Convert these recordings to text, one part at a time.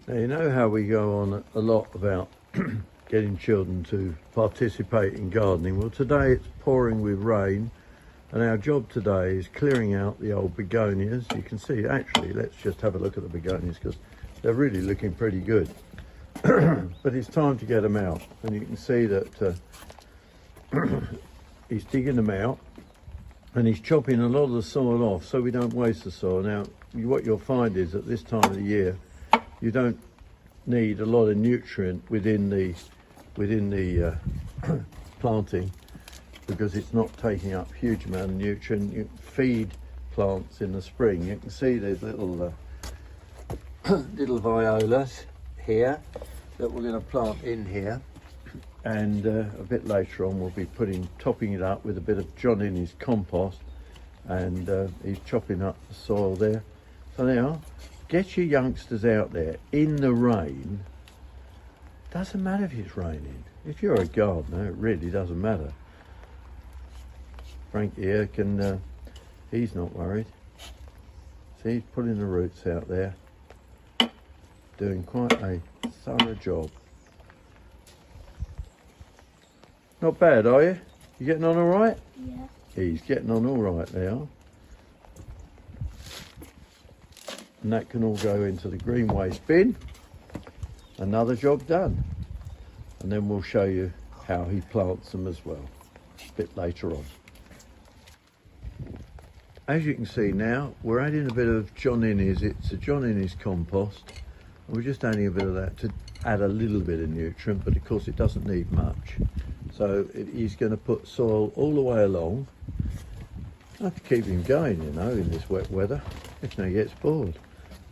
Now, you know how we go on a lot about getting children to participate in gardening. Well, today it's pouring with rain, and our job today is clearing out the old begonias. You can see, actually, let's just have a look at the begonias because they're really looking pretty good. But it's time to get them out, and you can see that he's digging them out and he's chopping a lot of the soil off so we don't waste the soil. Now, what you'll find is at this time of the year, you don't need a lot of nutrient within the planting because it's not taking up huge amount of nutrient. You feed plants in the spring. You can see there's little little violas here that we're going to plant in here, and a bit later on we'll be topping it up with a bit of John Innes compost, and he's chopping up the soil there. So now, get your youngsters out there in the rain. Doesn't matter if it's raining. If you're a gardener, it really doesn't matter. Frank here can, he's not worried. See, he's putting the roots out there, doing quite a thorough job. Not bad, are you? You getting on all right? Yeah. He's getting on all right now. And that can all go into the green waste bin. Another job done. And then we'll show you how he plants them as well, a bit later on. As you can see now, we're adding a bit of John Innes. It's a John Innes compost. And we're just adding a bit of that to add a little bit of nutrient, but of course it doesn't need much. So he's going to put soil all the way along. I have to keep him going, you know, in this wet weather, if he gets bored.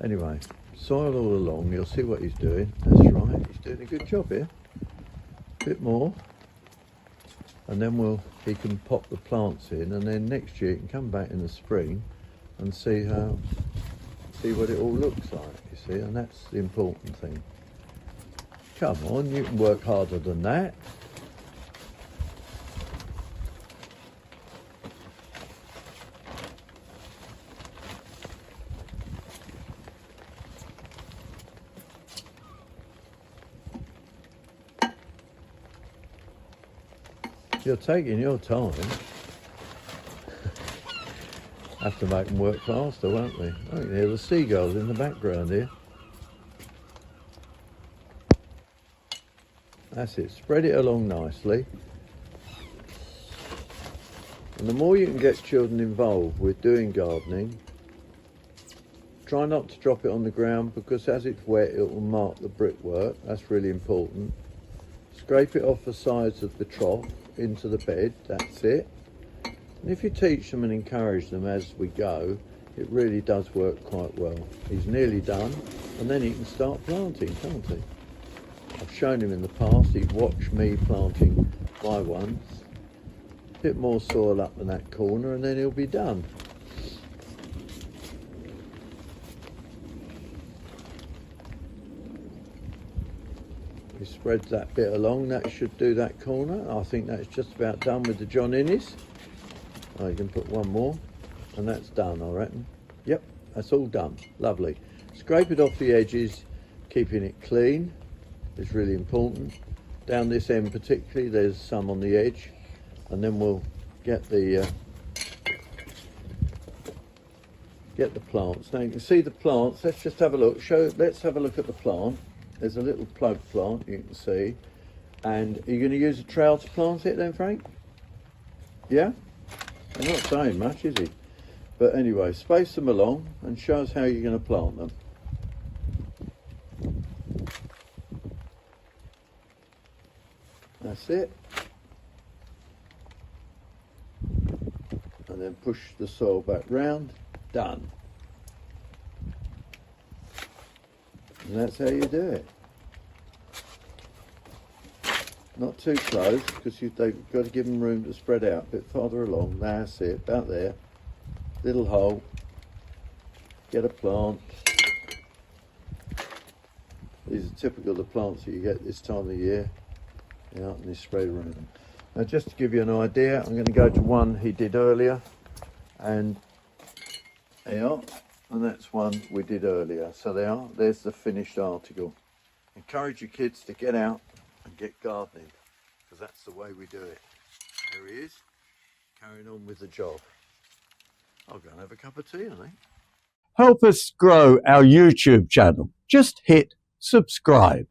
Anyway, soil all along, you'll see what he's doing. That's right, he's doing a good job here. A bit more. And then he can pop the plants in, and then next year he can come back in the spring and see what it all looks like, you see, and that's the important thing. Come on, you can work harder than that. You're taking your time. Have to make them work faster, won't we? I can hear the seagulls in the background here. That's it, spread it along nicely. And the more you can get children involved with doing gardening, try not to drop it on the ground because as it's wet it will mark the brickwork. That's really important. Scrape it off the sides of the trough into the bed, that's it. And if you teach them and encourage them as we go, it really does work quite well. He's nearly done, and then he can start planting, can't he? I've shown him in the past, he'd watched me planting my ones. A bit more soil up in that corner and then he'll be done. He spreads that bit along, that should do that corner. I think that's just about done with the John Innes. Oh, you can put one more, and that's done, I reckon. Yep, that's all done, lovely. Scrape it off the edges, keeping it clean is really important. Down this end particularly, there's some on the edge, and then we'll get the plants. Now you can see the plants, let's just have a look. Let's have a look at the plant. There's a little plug plant, you can see. And are you going to use a trowel to plant it then, Frank? Yeah? I'm not saying much, is he? But anyway, space them along and show us how you're going to plant them. That's it. And then push the soil back round. Done. And that's how you do it. Not too close because they've got to give them room to spread out. A bit farther along. That's it. About there. Little hole. Get a plant. These are typical of the plants that you get this time of year. Yeah, and they spread around them. Now, just to give you an idea, I'm going to go to one he did earlier, and there you are. and that's one we did earlier. So there's the finished article. Encourage your kids to get out and get gardening, because that's the way we do it. There he is, carrying on with the job. I'll go and have a cup of tea, I think. Help us grow our YouTube channel. Just hit subscribe.